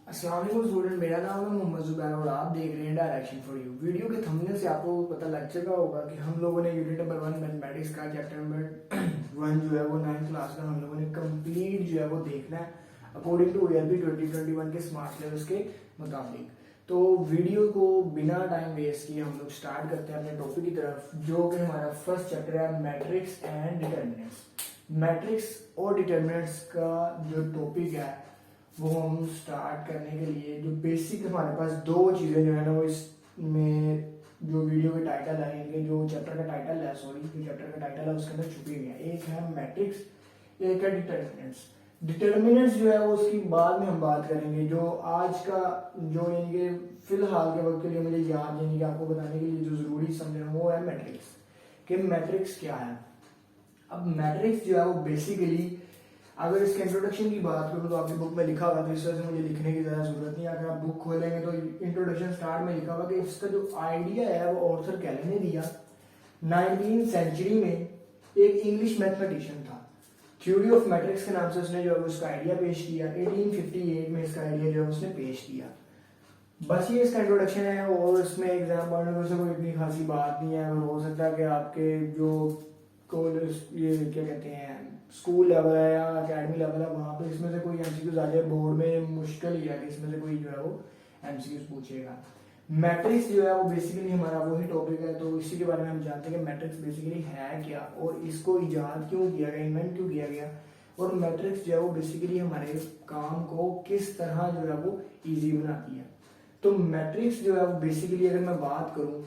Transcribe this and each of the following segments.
अस्सलाम वालेकुम स्टूडेंट, मेरा नाम है मोहम्मद जुबैर और आप देख रहे हैं डायरेक्शन फॉर यू। वीडियो के थंबनेल से आपको पता लग चुका होगा कि हम लोगों ने यूनिट नंबर 1 मैथमेटिक्स का चैप्टर नंबर 1 जो है वो 9th क्लास का हम लोगों ने कंप्लीट जो है वो देखना है अकॉर्डिंग टू ELB 2021 के स्मार्ट सिलेबस के मुताबिक। तो वीडियो को बिना टाइम वेस्ट किए हम लोग स्टार्ट करते हैं अपने टॉपिक की तरफ, जो कि हमारा फर्स्ट चैप्टर है मैट्रिक्स एंड डिटर्मिनेंट्स। मैट्रिक्स और डिटर्मिनेंट्स का जो टॉपिक है वो हम स्टार्ट करने के लिए जो बेसिक हमारे पास दो चीज़ें जो है ना वो इसमें जो वीडियो के टाइटल है, इनके जो चैप्टर का टाइटल है, सॉरी जो चैप्टर का टाइटल है उसके अंदर छुपी हुई है। एक है मैट्रिक्स, एक है डिटर्मिनेंट्स। डिटर्मिनेंट्स जो है वो उसकी बाद में हम बात करेंगे। जो आज का जो इनके फिलहाल के वक्त के लिए मुझे याद यानी कि आपको बताने के लिए जो जरूरी समझ रहा हूँ वो है मैट्रिक्स, कि मैट्रिक्स क्या है। अब मैट्रिक्स जो है वो बेसिकली अगर इसके इंट्रोडक्शन की बात करूँ तो आपकी बुक में लिखा हुआ, तो इस वजह से मुझे लिखने की ज़्यादा जरूरत नहीं है। अगर आप बुक खोलेंगे तो इंट्रोडक्शन स्टार्ट में लिखा हुआ कि इसका जो आइडिया है वो ऑर्थर कैलन ने दिया। 19th सेंचुरी में एक इंग्लिश मैथमेटिशियन था, थ्योरी ऑफ मैट्रिक्स के नाम से उसने जो है उसका आइडिया पेश किया। 1858 में इसका आइडिया जो है उसने पेश किया। बस ये इसका इंट्रोडक्शन है और इसमें एग्जाम पढ़ने से कोई इतनी खासी बात नहीं है। हो सकता है कि आपके जो कॉलेज ये क्या कहते हैं स्कूल लेवल है या अकेडमी लेवल है वहाँ पे इसमें से कोई एमसीक्यूज आ जाए। बोर्ड में मुश्किल ही है कि इसमें से कोई जो है वो एमसीक्यूज पूछेगा। मैट्रिक्स जो है वो बेसिकली हमारा वही टॉपिक है, तो इसी के बारे में हम जानते हैं कि मैट्रिक्स बेसिकली है क्या और इसको इजाद क्यों किया गया, इन्वेंट क्यों किया गया, और मैट्रिक्स जो है वो बेसिकली हमारे काम को किस तरह जो है वो ईजी बनाती है। तो मैट्रिक्स जो है वो बेसिकली अगर मैं बात करूं,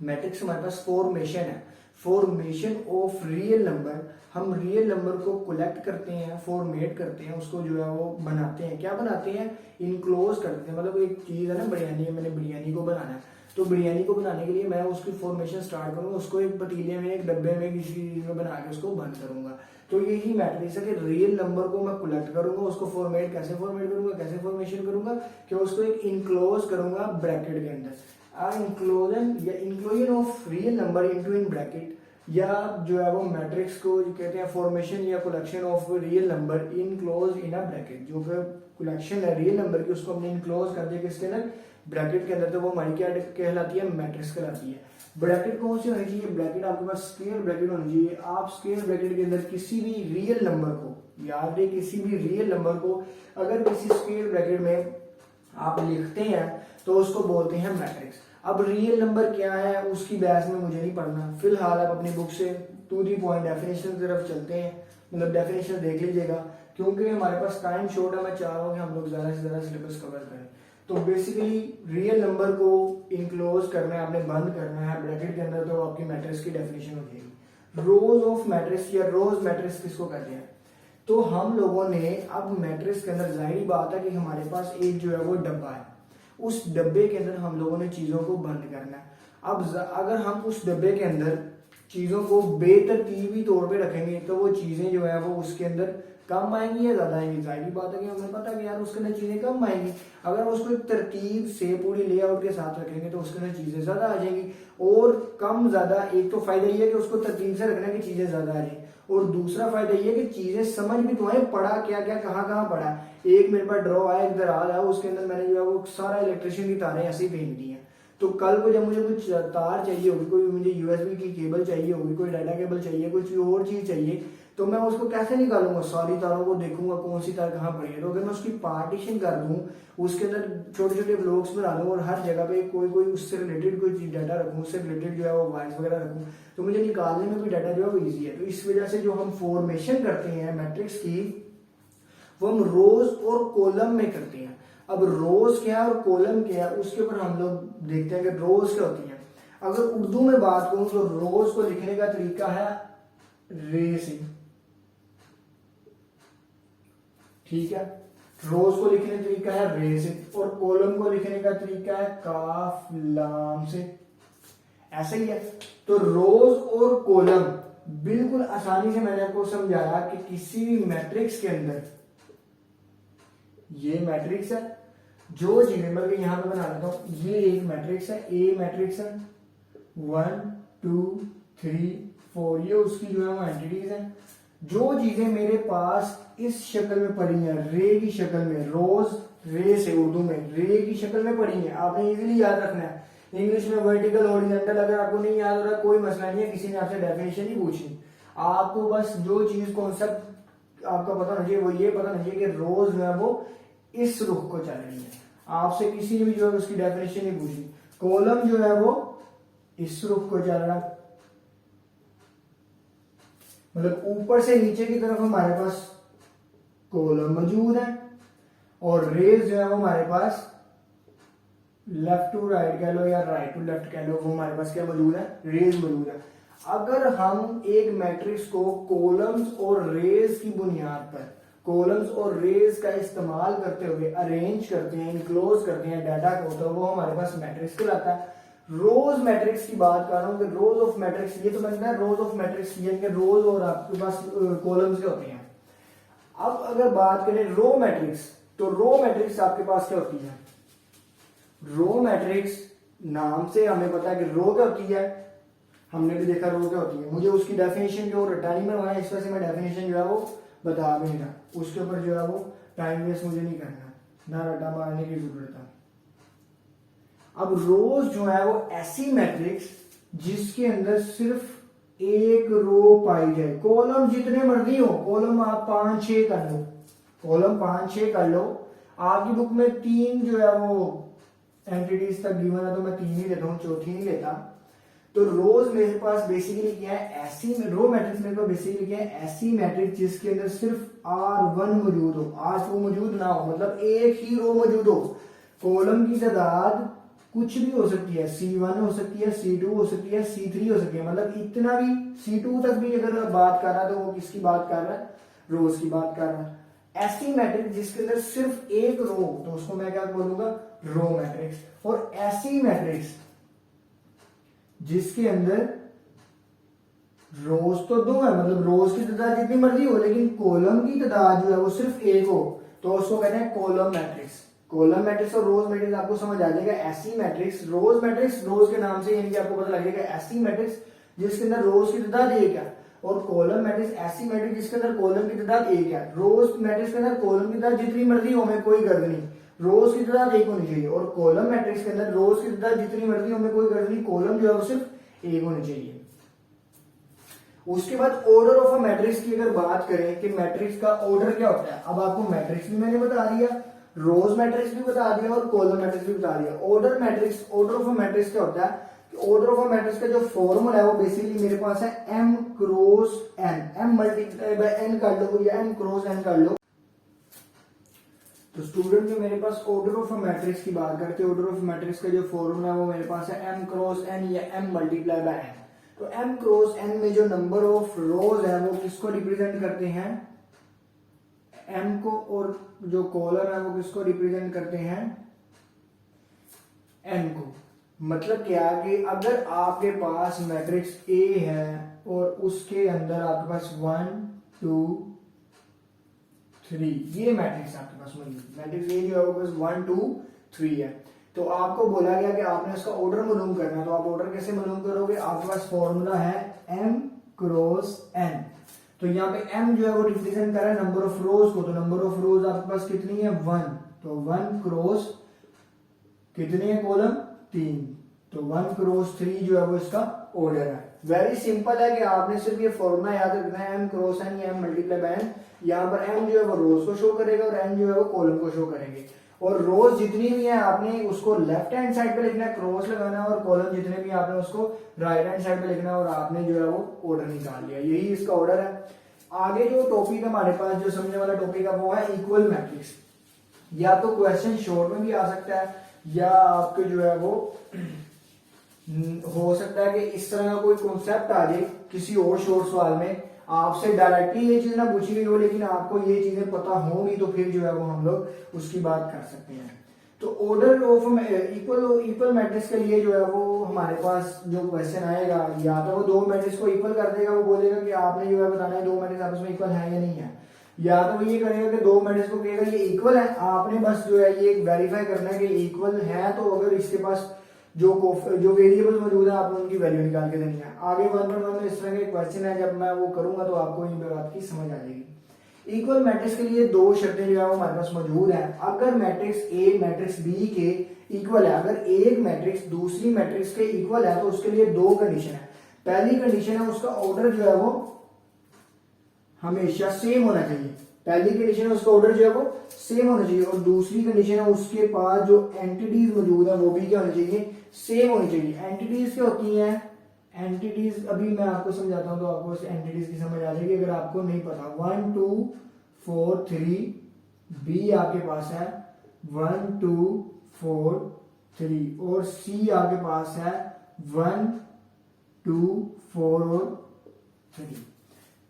मैट्रिक्स हमारे पास फॉर्मेशन है, फॉर्मेशन ऑफ रियल नंबर। हम रियल नंबर को कलेक्ट करते हैं, फॉर्मेट करते हैं, उसको जो है वो बनाते हैं। क्या बनाते हैं? इनक्लोज करते हैं। मतलब एक चीज है ना बिरयानी है, मैंने बिरयानी को बनाना है, तो बिरयानी को बनाने के लिए मैं उसकी फॉर्मेशन स्टार्ट करूंगा, उसको एक पतीले में, एक डब्बे में, किसी चीज में बना के उसको बंद करूंगा। तो यही मैट्रिक्स है कि रियल नंबर को मैं कलेक्ट करूंगा, उसको फॉर्मेट कैसे फॉर्मेट करूंगा, कैसे फॉर्मेशन करूंगा कि उसको एक इनक्लोज करूंगा ब्रैकेट के अंदर। इंक्लोजन या inclusion of real number into in bracket, या जो है वो मैट्रिक्स को कहते हैं फॉर्मेशन या collection of real number enclose in a bracket. जो कलेक्शन है रियल नंबर की उसको हमने इनक्लोज कर दिया किसके अंदर? ब्रैकेट के अंदर। तो वो हमारी क्या कहलाती है? मैट्रिक्स कहलाती है। ब्रैकेट कौन सी होनी चाहिए? ब्रैकेट आपके पास स्क्वायर ब्रैकेट होनी चाहिए। आप स्क्वायर ब्रैकेट के अंदर किसी भी रियल नंबर को, याद है किसी भी रियल नंबर को अगर किसी स्क्वायर ब्रैकेट में आप लिखते हैं तो उसको बोलते हैं मैट्रिक्स। अब रियल नंबर क्या है उसकी बहस में मुझे नहीं पढ़ना, फिलहाल आप अपनी बुक से टू दी पॉइंट डेफिनेशन की तरफ चलते हैं। मतलब डेफिनेशन देख लीजिएगा, क्योंकि हमारे पास टाइम शॉर्ट है, मैं चाह रहा हूँ कि हम लोग ज़्यादा से ज़्यादा सिलेबस कवर करें। तो बेसिकली रियल नंबर को इनक्लोज करना है, आपने बंद करना है ब्रैकेट के अंदर, तो आपकी मैट्रिक्स की डेफिनेशन हो जाएगी। रोज ऑफ मैट्रिक्स या रोज मैट्रिक्स किसको कहते हैं? तो हम लोगों ने अब मैट्रिक्स के अंदर जाहिर बात है कि हमारे पास एक जो है वो डब्बा है, उस डब्बे के अंदर हम लोगों ने चीजों को बंद करना है। अब अगर हम उस डब्बे के अंदर चीजों को बेतरतीबी तौर पे रखेंगे तो वो चीजें जो है वो उसके अंदर कम आएंगी या ज्यादा आएंगी? जाहिर बात है कि हमें पता है कि यार उसके अंदर चीजें कम आएंगी। अगर उसको एक तरतीब से पूरी लेआउट के साथ रखेंगे तो उसके अंदर चीजें ज्यादा आ जाएंगी। और कम ज्यादा, एक तो फायदा ये है कि उसको तरतीब से रखना कि चीजें ज्यादा आ जाएंगी, और दूसरा फायदा ये है कि चीजें समझ भी तो आए, पढ़ा क्या क्या कहाँ कहाँ पढ़ा है। एक मेरे पास ड्रॉ है, एक दराज है, उसके अंदर मैंने जो है वो सारा इलेक्ट्रिशियन की तारें ऐसे ही फेंक दी हैं। तो कल को जब मुझे कुछ तार चाहिए होगी, कोई मुझे यूएसबी की केबल चाहिए होगी, कोई डाटा केबल चाहिए, कुछ और चीज चाहिए, तो मैं उसको कैसे निकालूंगा? सारी तारों को देखूंगा कौन सी तार कहाँ पड़ी है। तो अगर मैं उसकी पार्टीशन कर दूं, उसके अंदर छोटे छोटे ब्लॉक्स बना दूं और हर जगह पे कोई कोई उससे रिलेटेड कोई चीज डाटा रखूं, उससे रिलेटेड जो है वो वायर्स वगैरह रखूं, तो मुझे निकालने में भी डाटा जो है वो ईजी है। तो इस वजह से जो हम फॉर्मेशन करते हैं मैट्रिक्स की वो हम रोज और कॉलम में करते हैं। अब रोज क्या है और कॉलम क्या है उसके ऊपर हम लोग देखते हैं कि रोज क्या होती है। अगर उर्दू में बात करूं तो रोज को लिखने का तरीका है रे से, ठीक है। रोज को लिखने का तरीका है रे से, और कॉलम को लिखने का तरीका है काफ लाम से, ऐसे ही है। तो रोज और कॉलम बिल्कुल आसानी से मैंने आपको समझाया कि किसी भी मैट्रिक्स के अंदर, ये मैट्रिक्स है, जो चीजें मतलब यहां पे बना लेता हूं, ये एक मैट्रिक्स है, ए मैट्रिक्स है, 1 2 3 4, ये उसकी जो है वो एंटिटीज है। जो चीजें मेरे पास इस शक्ल में पड़ी हैं, रे की शक्ल में, रोज रे से उर्दू में रे की शक्ल में पड़ी हैं, आपने इजीली याद रखना है। इंग्लिश में वर्टिकल हॉरिजॉन्टल अगर आपको नहीं याद हो रहा कोई मसला नहीं है, किसी ने आपसे डेफिनेशन ही पूछी, आपको बस जो चीज कॉन्सेप्ट आपका पता होना चाहिए वो ये पता होना चाहिए कि रोज जो है वो इस रुख को चल रही है। आपसे किसी ने भी जो है उसकी डेफिनेशन नहीं पूछी। कॉलम जो है वो इस रुख को चल रहा है, मतलब ऊपर से नीचे की तरफ हमारे पास कॉलम मौजूद है, और रेज जो है वो हमारे पास लेफ्ट टू राइट कह लो या राइट टू लेफ्ट कह लो, वो हमारे पास क्या मौजूद है, रेज मौजूद है। अगर हम एक मैट्रिक्स को कॉलम्स और रेज की बुनियाद पर, कॉलम्स और रेज का इस्तेमाल करते हुए अरेंज करते हैं, इनक्लोज करते हैं डाटा को, तो वो हमारे पास मैट्रिक्स कहलाता है। रोज मैट्रिक्स की बात कर रहा हूं कि रोज ऑफ मैट्रिक्स, ये तो मैंने कहा रोज ऑफ मैट्रिक्स यानी कि रोज और आपके पास कॉलम्स के होते हैं। अब अगर बात करें रो मैट्रिक्स, तो रो मैट्रिक्स आपके पास क्या होती है, रो मैट्रिक्स नाम से हमें पता है कि रो क्या होती है, हमने भी देखा रो क्या होती है। मुझे उसकी डेफिनेशन जो रट्टा नहीं बनवाना, इस वजह से मैं डेफिनेशन जो है वो बता भी नहीं रहा, उसके ऊपर जो है वो टाइम वेस्ट मुझे नहीं करना, ना रट्टा मारने की जरूरत है। अब रोज जो है वो ऐसी मैट्रिक्स जिसके अंदर सिर्फ एक रो पाई जाए, कॉलम जितने मर्जी हो, कॉलम आप 5-6 कर लो, कॉलम 5-6 कर लो, आपकी बुक में 3 जो है वो एंटिटीज तक गिवन है तो मैं 3 ही लेता हूँ, चौथी नहीं लेता। तो रोज मेरे पास बेसिकली क्या है, ऐसी रो मैट्रिक्स मेरे पास बेसिकली क्या है, ऐसी मैट्रिक्स जिसके अंदर सिर्फ R1 मौजूद हो, R2 मौजूद ना हो, मतलब एक ही रो मौजूद हो। कॉलम की तादाद कुछ भी हो सकती है, C1 हो सकती है, C2 हो सकती है, C3 हो सकती है, मतलब इतना भी C2 तक भी अगर बात कर रहा है तो वो किसकी बात कर रहा है, रोज की बात कर रहा है। ऐसी मैट्रिक्स जिसके अंदर सिर्फ एक रो, तो उसको मैं क्या बोलूंगा, रो मैट्रिक्स। और ऐसी मैट्रिक्स जिसके अंदर रोज तो 2 है, मतलब रोज की तादाद जितनी मर्जी हो लेकिन कॉलम की तादाद जो है वो सिर्फ एक हो, तो उसको कहते हैं कॉलम मैट्रिक्स। कॉलम मैट्रिक्स और रोज मैट्रिक्स आपको समझ आ जाएगा। ऐसी मैट्रिक्स, रोज मैट्रिक्स रोज के नाम से यानी कि आपको पता लगेगा, ऐसी मैट्रिक्स जिसके अंदर रोज की तादाद एक है, और कॉलम मैट्रिक्स ऐसी मैट्रिक्स जिसके अंदर कॉलम की तादाद एक है। रोज मैट्रिक्स के अंदर कॉलम की तादाद जितनी मर्जी हो, हमें कोई गर्द नहीं, रोज की तादाद एक होनी चाहिए, और कॉलम मैट्रिक्स के अंदर रोज की तादाद जितनी मर्जी हो, हमें कोई गर्द नहीं, कॉलम जो है वो सिर्फ एक होनी चाहिए। उसके बाद ऑर्डर ऑफ अ मैट्रिक्स की अगर बात करें कि मैट्रिक्स का ऑर्डर क्या होता है, अब आपको मैट्रिक्स भी मैंने बता दिया, रोज मैट्रिक्स भी बता दिया और कॉलम मैट्रिक्स भी बता दिया। Order matrix, order of a matrix क्या होता है, ऑर्डर ऑफ अ मैट्रिक्स का जो फॉर्मूला है वो बेसिकली मेरे पास है m cross n, m multiply by n कर लो या m क्रॉस n कर लो। तो स्टूडेंट जो मेरे पास ऑर्डर ऑफ अ मैट्रिक्स की बात करते हैं, ऑर्डर ऑफ मैट्रिक्स का जो फॉर्मूला है वो मेरे पास है m क्रॉस n या m मल्टीप्लाई बाय n। तो m क्रॉस n में जो नंबर ऑफ रोज है वो किसको रिप्रेजेंट करते हैं, m को, और जो कॉलम है वो किसको रिप्रेजेंट करते हैं, n को। मतलब क्या कि अगर आपके पास मैट्रिक्स A है और उसके अंदर आपके पास 1 2 3 ये मैट्रिक्स आपके पास मौजूद, मैट्रिक्स A जो है वो बस 1 2 3 है, तो आपको बोला गया कि आपने उसका ऑर्डर मालूम करना है। तो आप ऑर्डर कैसे मालूम करोगे, आपके पास फॉर्मूला है m क्रॉस n। तो यहाँ पे m जो है वो रिप्रेजेंट कर रहा है नंबर ऑफ रोज को, तो नंबर ऑफ रोज आपके पास कितनी है 1, तो 1 क्रॉस कितनी है कॉलम 3, तो 1 क्रॉस 3 जो है वो इसका ऑर्डर है। वेरी सिंपल है कि आपने सिर्फ ये फॉर्मूला याद रखना है, m क्रॉस n या m मल्टीप्लाई बाय n। यहाँ पर m जो है वो रोज को शो करेगा और n जो है वो कॉलम को शो करेंगे, और रोज जितनी भी है आपने उसको लेफ्ट हैंड साइड पे लिखना है, क्रॉस लगाना है, और कॉलम जितने भी आपने उसको राइट हैंड साइड पे लिखना है, और आपने जो है वो ऑर्डर निकाल लिया, यही इसका ऑर्डर है। आगे जो टॉपिक हमारे पास जो समझने वाला टॉपिक है वो है इक्वल मैट्रिक्स। या तो क्वेश्चन शॉर्ट में भी आ सकता है या आपके जो है वो हो सकता है कि इस तरह का कोई कॉन्सेप्ट आ जाए किसी और शॉर्ट सवाल में, आपसे डायरेक्टली ये चीज ना पूछी गई हो लेकिन आपको ये चीजें पता होंगी, तो फिर जो है वो हम लोग उसकी बात कर सकते हैं। तो ऑर्डर ऑफ इक्वल मैट्रिक्स के लिए जो है वो हमारे पास जो क्वेश्चन आएगा, या तो वो 2 मैट्रिक्स को इक्वल कर देगा, वो बोलेगा कि आपने जो है बताना है 2 मैट्रिक्स आपस में इक्वल है या नहीं है, या तो वो ये करेगा कि 2 मैट्रिक्स को कहेगा ये इक्वल है, आपने बस जो है ये वेरीफाई करना है कि इक्वल है। तो अगर इसके पास जो वेरिएबल मौजूद है आपने उनकी वैल्यू निकाल के देनी है। आगे 1.1 में इस तरह के क्वेश्चन है, जब मैं वो करूंगा तो आपको इन बात की समझ आ जाएगी। इक्वल मैट्रिक्स के लिए दो शर्तें जो है वो हमारे पास मौजूद है। अगर मैट्रिक्स ए मैट्रिक्स बी के इक्वल है, अगर एक मैट्रिक्स दूसरी मैट्रिक्स के इक्वल है तो उसके लिए दो कंडीशन है। पहली कंडीशन है उसका ऑर्डर जो है वो हमेशा सेम होना चाहिए, पहली कंडीशन है उसका ऑर्डर जो है वो सेम होना चाहिए, और दूसरी कंडीशन है उसके पास जो एंटिटीज मौजूद है वो भी क्या होनी चाहिए, सेम होनी चाहिए। एंटिटीज क्या होती हैं, एंटिटीज अभी मैं आपको समझाता हूं तो आपको एंटिटीज की समझ आ जाएगी अगर आपको नहीं पता। 1 2 4 3 बी आपके पास है 1 2 4 3 और सी आपके पास है 1 2 4 और 3।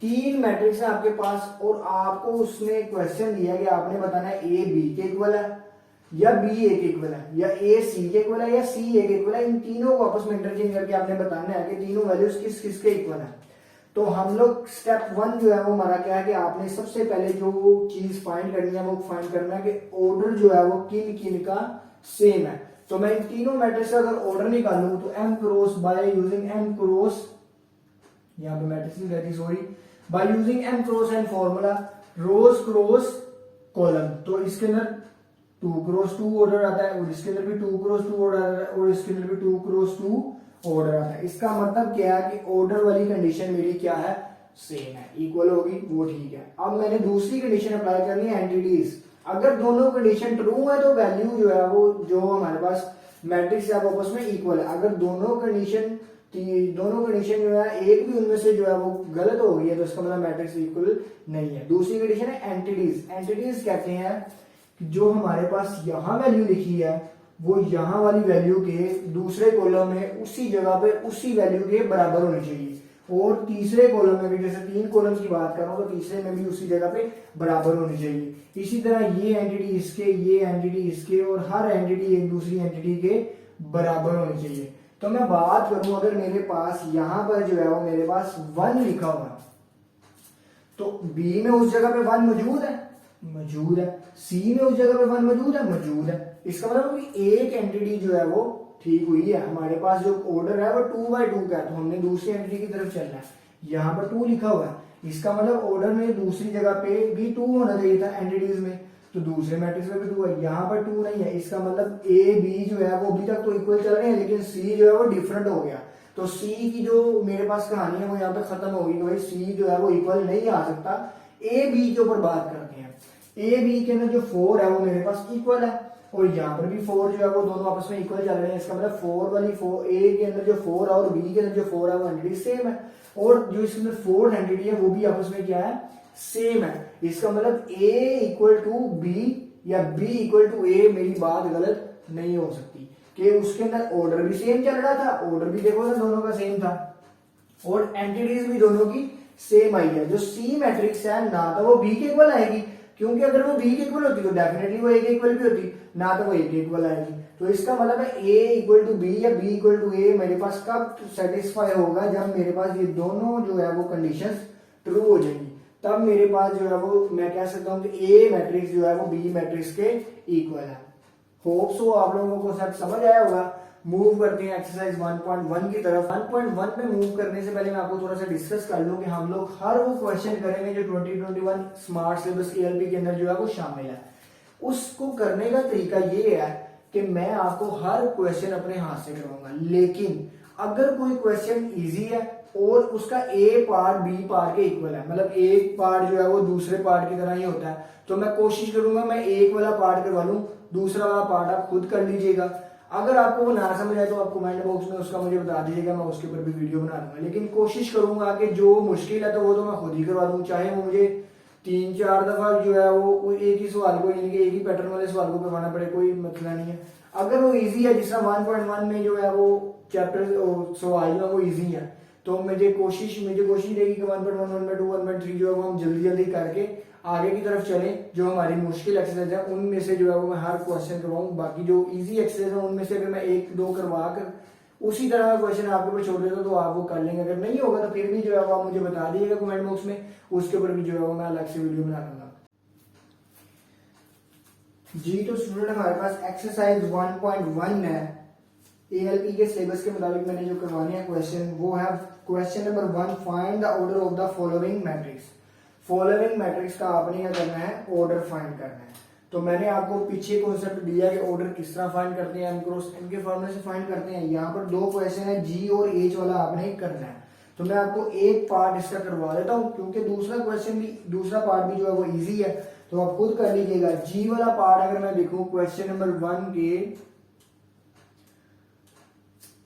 तीन मैट्रिक्स है आपके पास और आपको उसने क्वेश्चन दिया कि आपने बताना है ए बी के इक्वल है या बी ए के इक्वल है या ए सी के इक्वल है या सी ए के इक्वल है। इन तीनों को आपस में इंटरचेंज करके आपने बताना है कि तीनों वैल्यूज किस किस के इक्वल है। तो हम लोग स्टेप 1 जो है वो हमारा क्या है कि आपने सबसे पहले जो चीज फाइंड करनी है वो फाइंड करना है कि ऑर्डर जो है वो किन किन का सेम है। तो मैं इन तीनों मैट्रिक्स का अगर ऑर्डर निकालूं तो M cross by using M cross, यहाँ पे मैट्रिक्स नहीं रहती sorry, by using M cross N formula rows cross column. तो इसके अंदर 2 क्रॉस 2 ऑर्डर आता है और इसके अंदर भी 2 क्रॉस 2 ऑर्डर आता है और इसके अंदर भी 2 क्रॉस 2 ऑर्डर आता है। इसका मतलब क्या है कि ऑर्डर वाली कंडीशन मेरी क्या है, सेम है, इक्वल होगी, वो ठीक है। अब मैंने दूसरी कंडीशन अप्लाई करनी है एंटिटीज। अगर दोनों कंडीशन ट्रू है तो वैल्यू जो है वो जो हमारे पास मैट्रिक्स है वो आपस में इक्वल है। अगर दोनों कंडीशन जो है एक भी उनमें से जो है वो गलत हो गई है तो इसका मतलब मैट्रिक्स इक्वल नहीं है। दूसरी कंडीशन है एंटिटीज। एंटिटीज कहते हैं कि जो हमारे पास यहां वैल्यू लिखी है वो यहां वाली वैल्यू के दूसरे कॉलम में उसी जगह पे उसी वैल्यू के बराबर होनी चाहिए, और तीसरे कॉलम में भी, जैसे 3 कॉलम की बात कर रहा हूं तो तीसरे में भी उसी जगह पे बराबर होनी चाहिए। इसी तरह ये एंटिटी इसके, ये एंटिटी इसके, और हर एंटिटी एक दूसरी एंटिटी के बराबर होनी चाहिए। तो मैं बात करूं अगर मेरे पास यहां पर जो है वो मेरे पास 1 लिखा हुआ तो बी में उस जगह पे 1 मौजूद है, सी में उस जगह पे 1 मौजूद है। इसका मतलब कि एक एंटिटी जो है वो ठीक हुई है। हमारे पास जो ऑर्डर है वो 2/2 का है तो हमने दूसरी एंटिटी की तरफ चलना है। यहाँ पर 2 लिखा हुआ है, इसका मतलब ऑर्डर में दूसरी जगह पे भी 2 होना चाहिए था एंटिटीज में, तो दूसरे मैट्रिक्स में भी 2 है, यहाँ पर 2 नहीं है। इसका मतलब ए बी जो है वो अभी तक तो इक्वल चल रहे हैं लेकिन सी जो है वो डिफरेंट हो गया। तो सी की जो मेरे पास कहानी है वो यहाँ पे खत्म होगी कि भाई सी जो है वो इक्वल नहीं आ सकता। ए बी के ऊपर बात करते हैं। ए बी के अंदर जो 4 है वो मेरे पास इक्वल है और यहाँ पर भी 4 जो है वो दोनों आपस में इक्वल चल रहे हैं। इसका मतलब 4 वाली 4 ए के अंदर जो 4 है और बी के अंदर जो 4 है वो एंटिटी सेम है, और जो इसके अंदर 4 एंटिटी है वो भी आपस में क्या है, सेम है। इसका मतलब ए इक्वल टू बी या बी इक्वल टू ए, मेरी बात गलत नहीं हो सकती कि उसके अंदर ऑर्डर भी सेम चल रहा था, ऑर्डर भी देखो ना दोनों का सेम था, और एंटिटीज भी दोनों की सेम आई है। जो सी मैट्रिक्स है ना तो वो बी के इक्वल आएगी, क्योंकि अगर वो बी के इक्वल होती तो डेफिनेटली वो ए के इक्वल भी होती, ना तो वो ए के इक्वल आएगी। तो इसका मतलब है ए इक्वल टू बी या बी इक्वल टू ए मेरे पास कब सेटिस्फाई होगा, जब मेरे पास ये दोनों जो है वो कंडीशंस ट्रू हो जाएंगी, तब मेरे पास जो है वो मैं कह सकता हूं कि ए मैट्रिक्स जो है वो बी मैट्रिक्स के इक्वल है। होप सो आप लोगों को सब समझ आया होगा। मूव करते हैं एक्सरसाइज 1.1 की तरफ। 1.1 में मूव करने से पहले मैं आपको थोड़ा सा डिस्कस कर लूं कि हम लोग हर वो क्वेश्चन करेंगे जो 2021 स्मार्ट सिलेबस ELP के अंदर जो है वो शामिल है। उसको करने का तरीका ये है कि मैं आपको हर क्वेश्चन अपने हाथ से करवाऊंगा, लेकिन अगर कोई क्वेश्चन इजी है और उसका ए पार्ट बी पार्ट के इक्वल है, मतलब एक पार्ट जो है वो दूसरे पार्ट की तरह ही होता है, तो मैं कोशिश करूंगा मैं एक वाला पार्ट करवा लूं, दूसरा वाला पार्ट आप खुद कर लीजिएगा। अगर आपको वो ना समझ आए तो आप कमेंट बॉक्स में उसका मुझे बता दीजिएगा, मैं उसके ऊपर भी वीडियो बना दूंगा। लेकिन कोशिश करूंगा कि जो मुश्किल है तो वो तो मैं खुद ही करवा दूं, चाहे वो मुझे 3-4 दफा जो है वो एक ही सवाल को, यानी कि एक ही पैटर्न वाले सवाल को करवाना पड़े, कोई मतलब नहीं है। अगर वो इजी है, जिस तरह 1.1 में जो है वो चैप्टर सवाल जो है वो इजी है, तो मुझे कोशिश रहेगी कि 1.1, 1.2, 1.3 जो है वो हम जल्दी करके आगे की तरफ चलें। जो हमारी मुश्किल एक्सरसाइज है उनमें से जो है वो मैं हर क्वेश्चन करवाऊं, बाकी जो इजी एक्सरसाइज है उनमें से अगर मैं 1-2 करवा कर उसी तरह का क्वेश्चन आपके ऊपर छोड़ देता तो आप वो कर लेंगे। अगर नहीं होगा तो फिर भी जो है वो आप मुझे बता दीजिएगा कमेंट बॉक्स में, उसके ऊपर भी जो है वो मैं अलग से वीडियो बना दूंगा। जी तो स्टूडेंट हमारे पास एक्सरसाइज 1.1 है, ALP के सिलेबस के मुताबिक मैंने जो करवाने हैं क्वेश्चन, वो है question number 1, find the order of the following matrix. Following matrix का आपने क्या करना है, ऑर्डर फाइंड करना है। तो मैंने आपको पीछे कॉन्सेप्ट दिया कि ऑर्डर किस तरह फाइंड करते हैं, एम क्रॉस एन के फॉर्मूले से फाइंड करते हैं। यहाँ पर 2 क्वेश्चन है, जी और एच वाला आपने करना है। तो मैं आपको एक पार्ट इसका करवा देता हूँ, क्योंकि दूसरा पार्ट भी जो है वो इजी है, तो आप खुद कर लीजिएगा। जी वाला पार्ट अगर मैं देखूं क्वेश्चन नंबर 1 के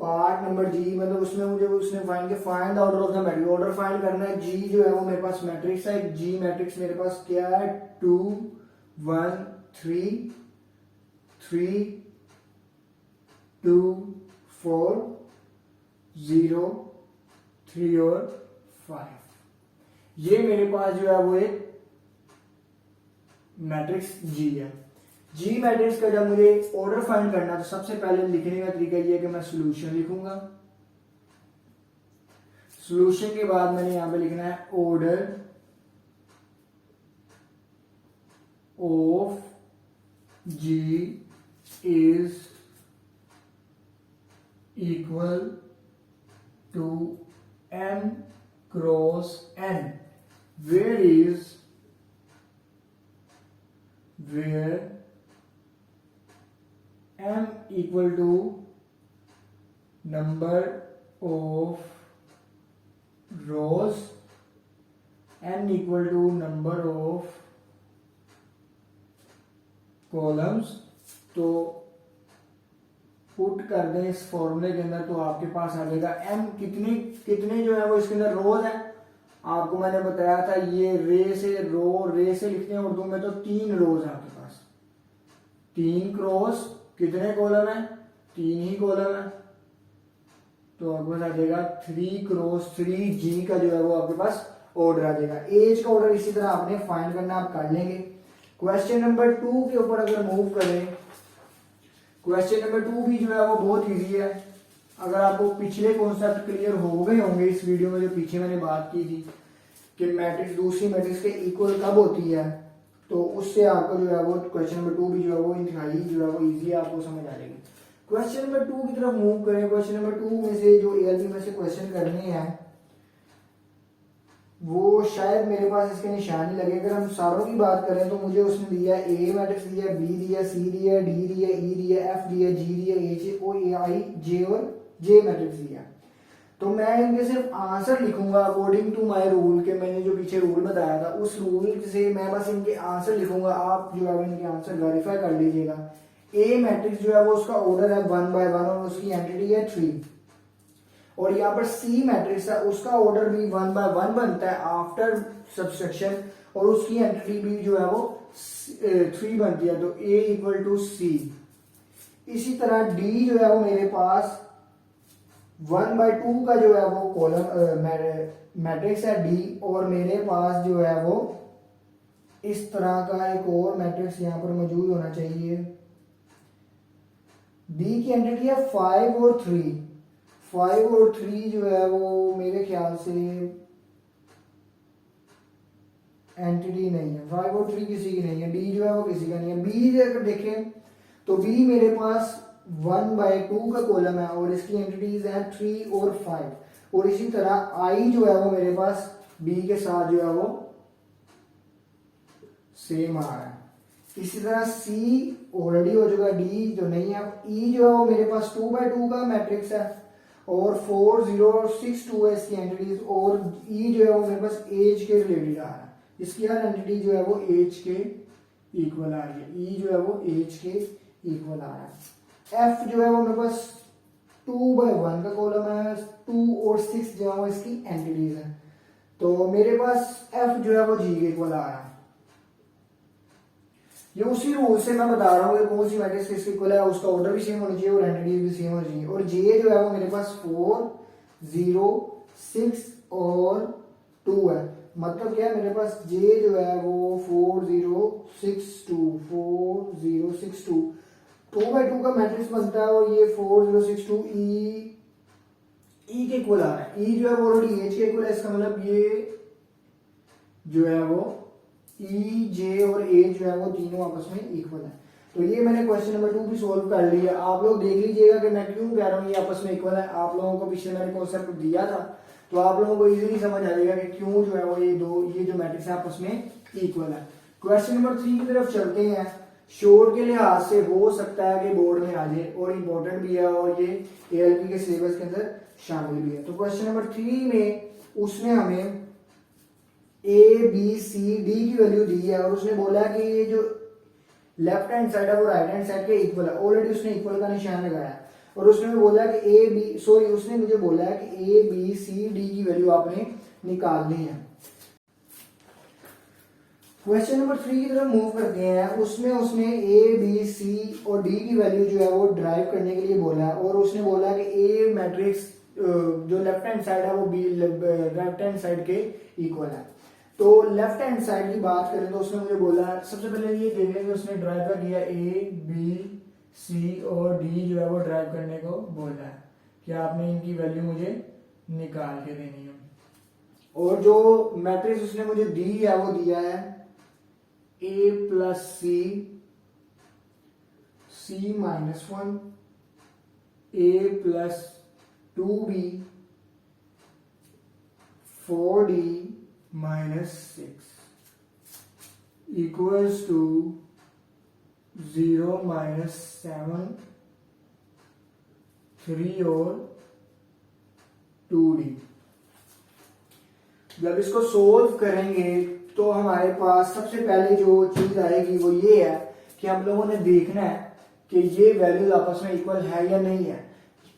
पार्ट नंबर जी, मतलब उसमें मुझे उसने find the order of the matrix, order find करना है। जी जो है वो मेरे पास मैट्रिक्स है, जी मैट्रिक्स मेरे पास क्या है, 2 1 3 3 2 4 0 3 और 5। ये मेरे पास जो है वो एक मैट्रिक्स जी है। जी मैट्रिक्स का जब मुझे ऑर्डर फाइंड करना है, तो सबसे पहले लिखने का तरीका ये है कि मैं सॉल्यूशन लिखूंगा। सॉल्यूशन के बाद मैंने यहां पे लिखना है order of G is equal to m cross n, where m equal to number of rows, n equal to number of columns। तो पुट कर दें इस फॉर्मूले के अंदर, तो आपके पास आ जाएगा m कितने जो है वो इसके अंदर रोज है। आपको मैंने बताया था ये रे से लिखते हैं उर्दू में, तो 3 रोज है आपके पास, 3 क्रॉस कितने कॉलम है, 3 ही कॉलम है। तो आपके पास आ जाएगा 3 क्रॉस 3 जी का जो है वो आपके पास ऑर्डर आ जाएगा। एज का ऑर्डर इसी तरह आपने फाइंड करना, आप कर लेंगे। क्वेश्चन नंबर 2 के ऊपर अगर मूव करें, क्वेश्चन नंबर 2 भी जो है वो बहुत इजी है। अगर आपको पिछले कॉन्सेप्ट क्लियर हो गए होंगे इस वीडियो में, जो पीछे मैंने बात की थी कि मैट्रिक्स दूसरी मैट्रिक्स के इक्वल कब होती है, तो उससे आपको जो है वो क्वेश्चन नंबर 2 भी जो है वो इंतहाई जो है वो इजी है, आपको समझ आ जाएगी। क्वेश्चन नंबर 2 की तरफ मूव करें। क्वेश्चन नंबर 2 में से जो ALP में से क्वेश्चन करने हैं, वो शायद मेरे पास इसके निशान नहीं लगे। अगर हम सारों की बात करें तो मुझे उसने दिया ए मैट्रिक्स दिया, बी दिया, सी दिया, डी दिया, ई दिया, एफ दिया, जी दिया, एच ओ ए आई जे और जे मैट्रिक्स दिया। तो मैं इनके सिर्फ आंसर लिखूंगा अकॉर्डिंग टू माय रूल, के मैंने जो पीछे रूल बताया था उस रूल से मैं बस इनके आंसर लिखूंगा। आप जो है इनके आंसर वेरीफाई कर लीजिएगा। ए मैट्रिक्स जो है वो उसका ऑर्डर है 1 by 1 और उसकी एंटिटी है 3। और यहाँ पर सी मैट्रिक्स है, उसका ऑर्डर भी 1 by 1 बनता है आफ्टर सब्सट्रैक्शन, और उसकी एंटिटी भी जो है वो 3 बनती है। तो A इक्वल टू सी। इसी तरह डी जो है वो मेरे पास 1 by 2 का जो है वो कॉलम मैट्रिक्स है डी, और मेरे पास जो है वो इस तरह का एक और मैट्रिक्स यहाँ पर मौजूद होना चाहिए। डी की एंटिटी है 5 और 3। 5 और 3 जो है वो मेरे ख्याल से एंटिटी नहीं है, 5 और 3 किसी की नहीं है, डी जो है वो किसी का नहीं है। बी अगर देखें तो बी मेरे पास 1 by 2 का कॉलम है और इसकी एंटिटीज है 3 और 5। और इसी तरह आई जो है वो मेरे पास बी के साथ जो है वो सेम आ रहा है। इसी तरह सी ऑलरेडी हो चुका, डी जो नहीं है। ई जो है वो मेरे पास 2 by 2 का मैट्रिक्स है और 4 0 6 2 है इसकी एंटिटीज, और ई जो है वो मेरे पास एज के रिलेटेड आ रहा है, इसकी हर एंटिटी जो है वो एज के इक्वल आ रही है। ई जो है वो एज के इक्वल आ रहा है। एफ जो है वो मेरे पास 2 by 1 का कॉलम है, 2 और 6 जो है वो इसकी एंटिटीज है। तो मेरे पास एफ जो है वो जी के इक्वल आ रहा है। ये उसी रूल से मैं बता रहा हूँ कि कौन सी मैट्रिक्स किसके इक्वल है, उसका ऑर्डर भी सेम होना चाहिए और एंटिटी भी सेम होनी चाहिए। और जे जो है वो मेरे पास 4 0 6 और 2 है। मतलब क्या है, मेरे पास जे जो है वो 4 0 6 2 4 0 6 2 2 by 2 का मैट्रिक्स बनता है, और ये 4 0 6 2 ई के इक्वल आ रहा है। ई जो है वो ऑलरेडी एच के इक्वल है, इसका मतलब ये जो है वो ई जे और ए जो है वो तीनों आपस में इक्वल है। तो ये मैंने क्वेश्चन नंबर 2 भी सोल्व कर लिया। आप लोग देख लीजिएगा कि मैं क्यों कह रहा हूँ ये आपस में इक्वल है। आप लोगों को पीछे मैंने कॉन्सेप्ट दिया था, तो आप लोगों को इजीली समझ आ जाएगा कि क्यों जो है वो ये जो मैट्रिक्स है आपस में इक्वल है। क्वेश्चन नंबर 3 की तरफ चलते हैं। शोर के लिहाज से हो सकता है कि बोर्ड में आ जाए और इम्पोर्टेंट भी है और ये ALP के सिलेबस के अंदर शामिल भी है। तो क्वेश्चन नंबर 3 में उसने हमें ABCD की वैल्यू दी है और उसने बोला कि ये जो लेफ्ट हैंड साइड है वो राइट हैंड साइड के इक्वल है। ऑलरेडी उसने इक्वल का निशान लगाया और उसने बोला कि उसने मुझे बोला है कि ABCD की वैल्यू आपने निकालनी है। क्वेश्चन नंबर 3 की तरफ मूव करते हैं। उसने ABC और D की वैल्यू जो है वो ड्राइव करने के लिए बोला है और उसने बोला कि A मैट्रिक्स जो लेफ्ट हैंड साइड है वो B राइट हैंड साइड के इक्वल है। तो लेफ्ट हैंड साइड की बात करें तो उसने मुझे बोला, सबसे पहले ये देखें कि उसने ड्राइव किया ABC और D जो है वो ड्राइव करने को बोला है कि आपने इनकी वैल्यू मुझे निकाल के देनी है। और जो मैट्रिक्स उसने मुझे दी है वो दिया है A plus C minus 1 A plus 2B 4D minus 6 equals to 0 minus 7 3 और 2D। जब इसको सोल्व करेंगे तो हमारे पास सबसे पहले जो चीज आएगी वो ये है कि हम लोगों ने देखना है कि ये वैल्यूज आपस में इक्वल है या नहीं है।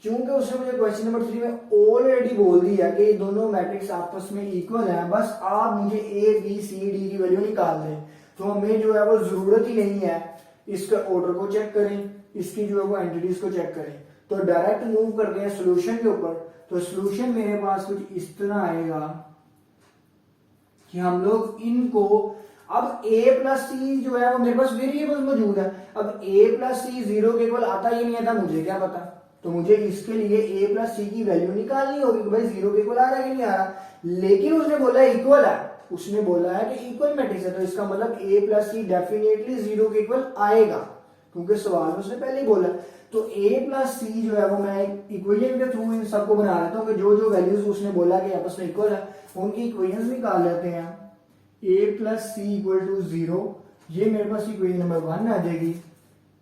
क्योंकि उसने मुझे क्वेश्चन नंबर 3 में ऑलरेडी बोल दिया कि ये दोनों मैट्रिक्स आपस में इक्वल हैं, बस आप मुझे ABCD की वैल्यू निकाल दें। तो हमें जो है वो जरूरत ही नहीं है इसके ऑर्डर को चेक करें, इसकी जो है वो एंटिटीज को चेक करें। तो डायरेक्ट मूव करते हैं सोल्यूशन के ऊपर। तो सोल्यूशन मेरे पास कुछ इस तरह आएगा कि हम लोग इनको, अब A प्लस सी जो है वो मेरे पास वेरिएबल मौजूद है। अब A प्लस सी 0 के इक्वल आता ही नहीं आता, मुझे क्या पता। तो मुझे इसके लिए A प्लस सी की वैल्यू निकालनी होगी कि भाई 0 के इक्वल आ रहा है कि नहीं आ रहा। लेकिन उसने बोला इक्वल है, उसने बोला है कि इक्वल मैट्रिक्स है, तो इसका मतलब A प्लस सी डेफिनेटली 0 के इक्वल आएगा, क्योंकि सवाल में उसने पहले ही बोला। तो A प्लस सी जो है वो मैं इक्वेशन के थ्रू इन सबको बना लेता हूँ कि जो जो वैल्यूज उसने बोला कि आपस में इक्वल है उनकी इक्वेशन निकाल लेते हैं। A plus C equal to 0, ये मेरे पास इक्वेशन नंबर 1 आ जाएगी।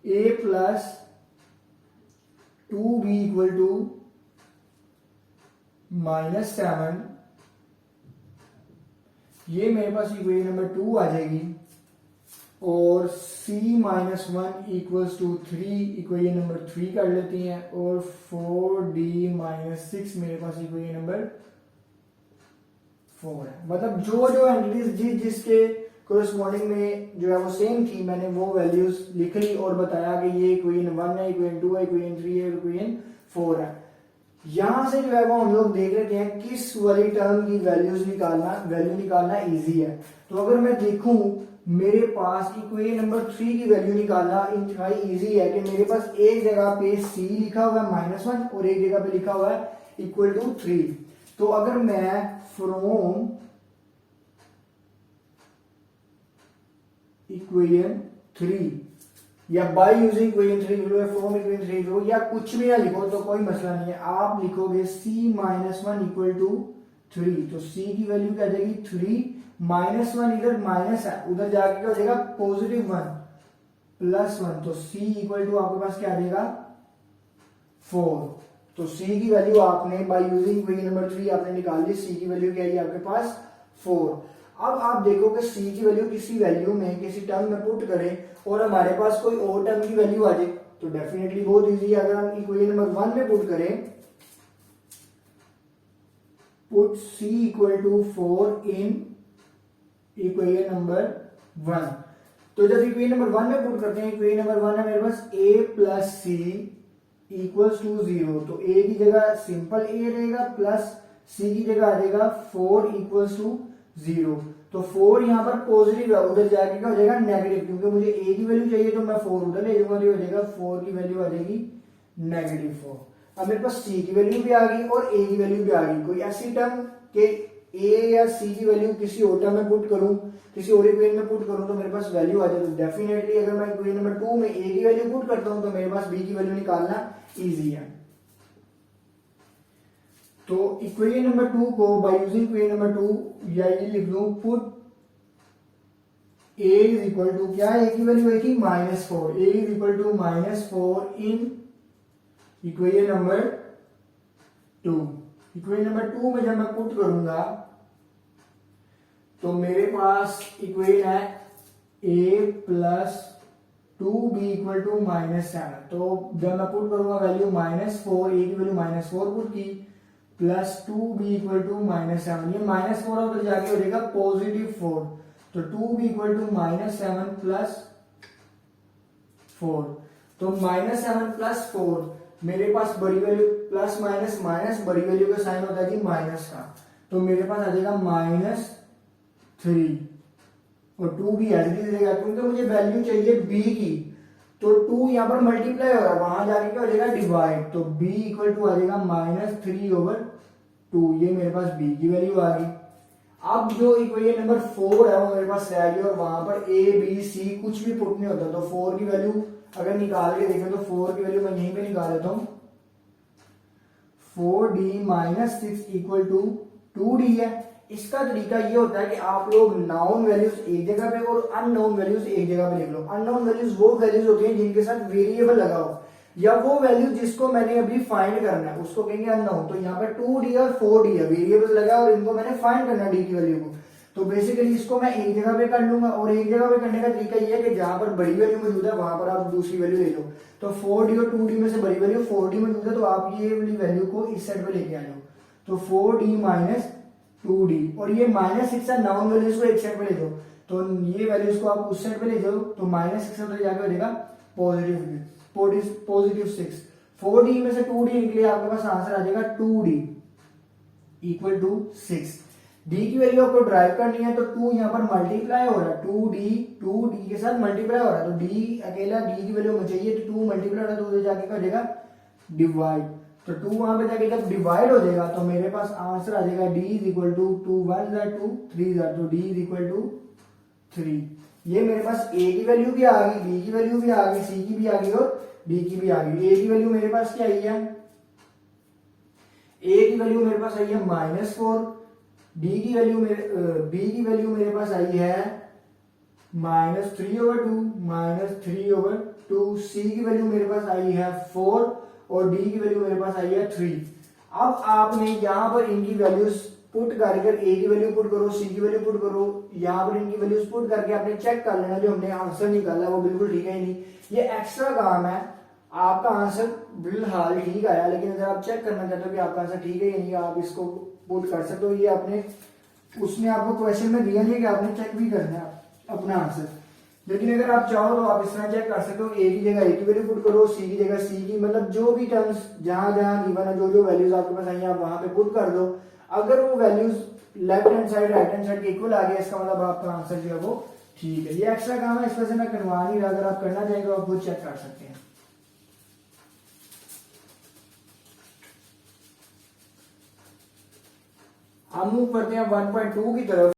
A plus 2B equal to minus 7, ये मेरे पास इक्वेशन नंबर 2 आ जाएगी। और C minus 1 equals to 3, equation number 3 कर लेती हैं। और 4D माइनस 6 मेरे पास इक्वेशन नंबर 4 है। मतलब जो जो एंटिटीज जिसके कोरस्पॉन्डिंग में जो है वो सेम थी, मैंने वो वैल्यूज लिख ली और बताया कि ये इक्वेशन 1 है, इक्वेशन 2 है, इक्वेशन 3 है, इक्वेशन 4 है। यहां से जो है वो हम लोग देख लेते हैं किस वाली टर्म की वैल्यू निकालना इजी है। तो अगर मैं देखूं मेरे पास इक्वेशन नंबर 3 की वैल्यू निकालना इंतहाई इजी है कि मेरे पास एक जगह पे C लिखा हुआ है -1 और एक जगह पे लिखा हुआ है इक्वल टू 3। तो अगर मैं फ्रॉम इक्वेशन 3 या by using equation 3 from equation 3 या कुछ भी ना लिखो तो कोई मसला नहीं है। आप लिखोगे C-1 इक्वल टू 3, तो C की वैल्यू क्या आ जाएगी 3, -1 इधर माइनस है, उधर जाके क्या हो जाएगा +1 +1, तो C इक्वल टू आपके पास क्या आ जाएगा 4। तो C की वैल्यू आपने बाय यूजिंग इक्वेशन नंबर 3 आपने निकाल ली। C की वैल्यू क्या है आपके पास 4। अब आप देखो कि C की वैल्यू किसी वैल्यू में किसी टर्म में पुट करें और हमारे पास कोई और टर्म की वैल्यू आ जाए तो डेफिनेटली बहुत इजी है। अगर हम इक्वेशन नंबर 1 में पुट करें, put C equal to 4 in equation number 1, तो जब इक्वेशन नंबर 1 में पुट करते हैं, इक्वेशन नंबर 1 है मेरे पास A plus C equals to 0, तो A की जगह सिंपल A रहेगा प्लस C की जगह आ जाएगा 4 इक्वल्स टू 0। तो 4 यहां पर पॉजिटिव है, उधर जाके क्या हो जाएगा नेगेटिव, क्योंकि मुझे A की वैल्यू चाहिए तो मैं 4 उधर ले जाऊंगा, तो हो जाएगा 4 की वैल्यू आ जाएगी -4। अब मेरे पास C की वैल्यू भी आ गई और A की वैल्यू भी आ गई। कोई ऐसी टर्म के ए या सी की वैल्यू किसी और टर्म में पुट करूं, किसी और इक्वेशन में पुट करूं तो मेरे पास वैल्यू आ जाए। तो डेफिनेटली अगर मैं इक्वेशन नंबर 2 में ए की वैल्यू पुट करता हूं तो मेरे पास बी की वैल्यू निकालना इजी है। तो इक्वेशन नंबर 2 को बाय यूजिंग इक्वेशन नंबर 2 या ये लिख दूं put a is equal to क्या है, a की वैल्यू है कि -4, a is equal to -4 in equation number 2। Equation number 2 में जब मैं पुट करूंगा तो मेरे पास इक्वेशन है a plus 2b equal to -7। तो जब मैं पुट करूंगा वैल्यू -4, a की वैल्यू -4 पुट की प्लस 2b इक्वल टू -7, ये -4 उधर जाके हो जाएगा +4। तो 2b इक्वल टू -7 प्लस 4। तो -7 प्लस 4 मेरे पास बड़ी वैल्यू प्लस माइनस माइनस बड़ी वैल्यू का साइन होता है जी माइनस का। तो मेरे पास आ जाएगा -3 और 2 भी एज इट इज रहेगा क्योंकि मुझे वैल्यू चाहिए b की। तो 2 यहाँ पर मल्टीप्लाई हो रहा है, वहां जाके क्या हो जाएगा डिवाइड। तो b इक्वल टू आ जाएगा -3/2। ये मेरे पास b की वैल्यू आ गई। अब जो इक्वेशन नंबर 4 है वो मेरे पास रह गई और वहां पर a b c कुछ भी पुट नहीं होता। तो 4 की वैल्यू अगर निकाल के देखें तो 4 की वैल्यू मैं यहीं पे निकाल लेता हूं। 4d - 6 इक्वल टू 2d है। इसका तरीका ये होता है कि आप लोग नाउन वैल्यूज एक जगह पे और अननोन वैल्यूज एक जगह पे लिख लो। अननोन वैल्यूज वो वैल्यूज होती हैं जिनके साथ वेरिएबल लगा हो, या वो वैल्यू जिसको मैंने अभी फाइंड करना है उसको कहेंगे अननोन। तो यहाँ पे 2d और 4d है, वेरिएबल्स लगा और इनको मैंने फाइंड करना है d की वैल्यू को। तो बेसिकली इसको मैं एक जगह पे कर लूंगा और एक जगह पे करने का तरीका ये है कि जहां पर बड़ी वैल्यू मौजूद है वहां पर आप दूसरी वैल्यू ले लो। तो 4d और 2d में से बड़ी वैल्यू 4d मौजूद है तो आप ये वाली वैल्यू को इस साइड पे लेके आ जाओ। तो 4d - 2d और ये -6 है, नाउन वैल्यूज को एक साइड पे ले जाओ। तो ये वैल्यूज को आप उस साइड पे ले जाओ तो -6 उधर जाके हो जाएगा +6। 4d में से 2d निकले आपके पास आंसर आ जाएगा 2d इक्वल टू 6। d की वैल्यू आपको ड्राइव करनी है तो 2 यहाँ पर मल्टीप्लाई हो रहा है, 2d के साथ मल्टीप्लाई हो रहा है। तो d अकेला d की वैल्यू हमें चाहिए तो 2 मल्टीप्लाई हो रहा है तो उधर जाके क्या हो जाएगा डिवाइड। तो 2 वहां पे जाके जब डिवाइड हो जाएगा तो मेरे पास आंसर आ जाएगा d इज इक्वल टू 2 1 2 3 तो d इज इक्वल टू 3। ये मेरे पास a की वैल्यू भी आ गई, b की वैल्यू भी आ गई, c की भी आ गई और d की भी आ गई। a की वैल्यू मेरे पास क्या आई है, a की वैल्यू मेरे पास आई है -4, b की वैल्यू मेरे पास आई है -3/2, c की वैल्यू मेरे पास आई है 4 और d की वैल्यू मेरे पास आई है 3। अब आपने यहाँ पर इनकी वैल्यूज पुट करके a की वैल्यू पुट करो, c की वैल्यू पुट करो, यहाँ पर इनकी वैल्यूज पुट करके आपने चेक कर लेना जो हमने आंसर निकाला वो बिल्कुल ठीक है ही नहीं। ये एक्स्ट्रा काम है, आपका आंसर बिल्कुल ठीक आया, लेकिन अगर आप चेक करना चाहते हो कि आपका आंसर ठीक है या नहीं आप इसको पुट कर सकते हो। ये आपने उसने आपको क्वेश्चन में दिया नहीं है कि आपने चेक भी करना है अपना आंसर, लेकिन अगर आप चाहो तो आप इस तरह चेक कर सकते हो। ए की जगह ए की वैल्यू पुट करो, सी की जगह सी की, मतलब जो भी टर्म्स जहां जहां गिवन है जो वैल्यूज आपके पास आई है आप वहां पे पुट कर दो। अगर वो values left hand side right hand side के इक्वल आ गया इसका मतलब आपका आंसर जो है वो ठीक है। ये एक्स्ट्रा काम है, इस वजह से मैं करवा नहीं रहा, अगर आप करना चाहेंगे तो आप खुद चेक कर सकते हैं। हम मूव करते हैं 1.2 की तरफ।